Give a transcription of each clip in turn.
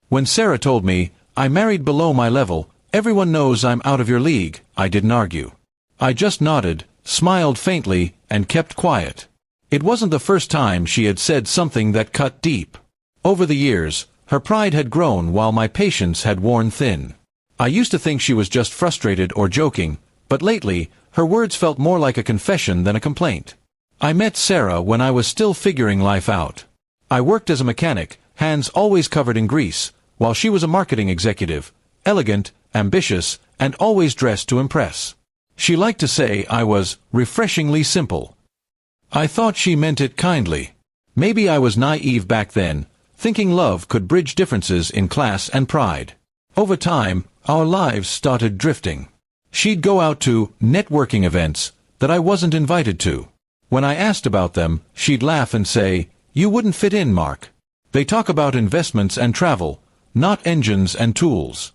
When Sarah told me, "I married below my level, everyone knows I'm out of your league," I didn't argue. I just nodded, smiled faintly, and kept quiet. It wasn't the first time she had said something that cut deep. Over the years, her pride had grown while my patience had worn thin. I used to think she was just frustrated or joking, but lately, her words felt more like a confession than a complaint. I met Sarah when I was still figuring life out. I worked as a mechanic, hands always covered in grease, while she was a marketing executive, elegant, ambitious, and always dressed to impress. She liked to say I was refreshingly simple. I thought she meant it kindly. Maybe I was naive back then, thinking love could bridge differences in class and pride. Over time, our lives started drifting. She'd go out to networking events that I wasn't invited to. When I asked about them, she'd laugh and say, "You wouldn't fit in, Mark. They talk about investments and travel, not engines and tools."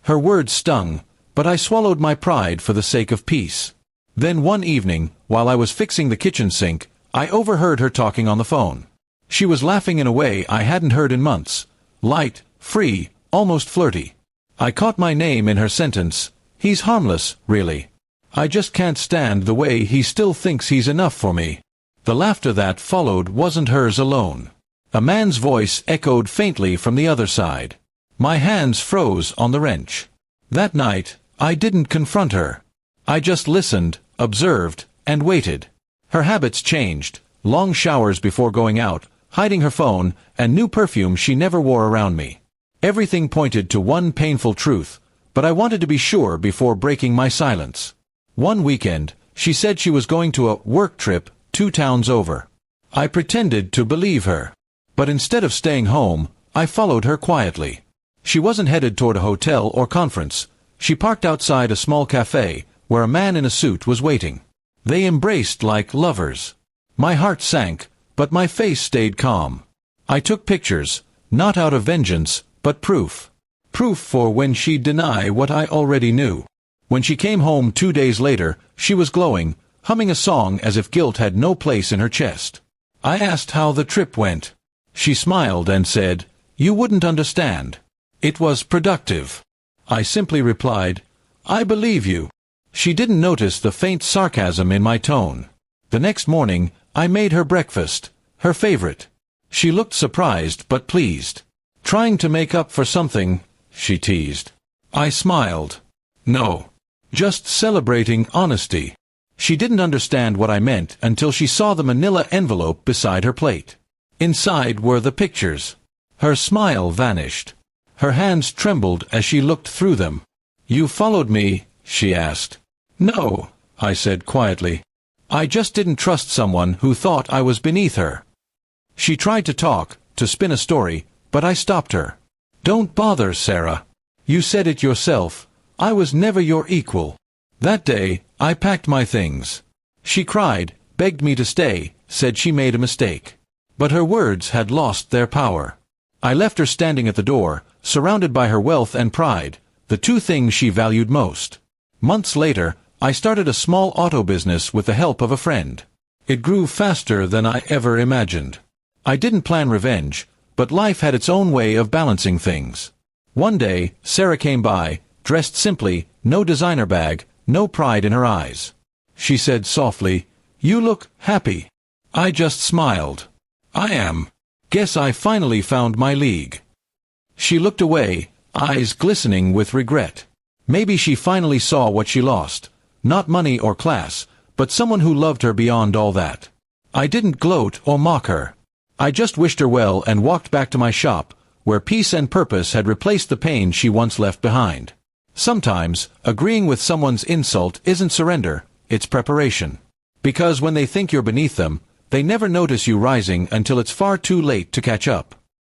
Her words stung, but I swallowed my pride for the sake of peace. Then one evening, while I was fixing the kitchen sink, I overheard her talking on the phone. She was laughing in a way I hadn't heard in months. Light, free, almost flirty. I caught my name in her sentence. "He's harmless, really. I just can't stand the way he still thinks he's enough for me." The laughter that followed wasn't hers alone. A man's voice echoed faintly from the other side. My hands froze on the wrench. That night, I didn't confront her. I just listened, observed, and waited. Her habits changed. Long showers before going out, hiding her phone, and new perfume she never wore around me. Everything pointed to one painful truth, but I wanted to be sure before breaking my silence. One weekend, she said she was going to a work trip 2 towns over. I pretended to believe her. But instead of staying home, I followed her quietly. She wasn't headed toward a hotel or conference. She parked outside a small cafe, where a man in a suit was waiting. They embraced like lovers. My heart sank, but my face stayed calm. I took pictures, not out of vengeance, but proof. Proof for when she'd deny what I already knew. When she came home 2 days later, she was glowing, humming a song as if guilt had no place in her chest. I asked how the trip went. She smiled and said, "You wouldn't understand. It was productive." I simply replied, "I believe you." She didn't notice the faint sarcasm in my tone. The next morning, I made her breakfast, her favorite. She looked surprised but pleased. "Trying to make up for something," she teased. I smiled. "No. Just celebrating honesty." She didn't understand what I meant until she saw the manila envelope beside her plate. Inside were the pictures. Her smile vanished. Her hands trembled as she looked through them. "You followed me?" she asked. "No," I said quietly. "I just didn't trust someone who thought I was beneath her." She tried to talk, to spin a story, but I stopped her. "Don't bother, Sarah. You said it yourself. I was never your equal." That day, I packed my things. She cried, begged me to stay, said she made a mistake. But her words had lost their power. I left her standing at the door, surrounded by her wealth and pride, the 2 things she valued most. Months later, I started a small auto business with the help of a friend. It grew faster than I ever imagined. I didn't plan revenge, but life had its own way of balancing things. One day, Sarah came by, dressed simply, no designer bag, no pride in her eyes. She said softly, "You look happy." I just smiled. "I am. Guess I finally found my league." She looked away, eyes glistening with regret. Maybe she finally saw what she lost. Not money or class, but someone who loved her beyond all that. I didn't gloat or mock her. I just wished her well and walked back to my shop, where peace and purpose had replaced the pain she once left behind. Sometimes, agreeing with someone's insult isn't surrender, it's preparation. Because when they think you're beneath them, they never notice you rising until it's far too late to catch up.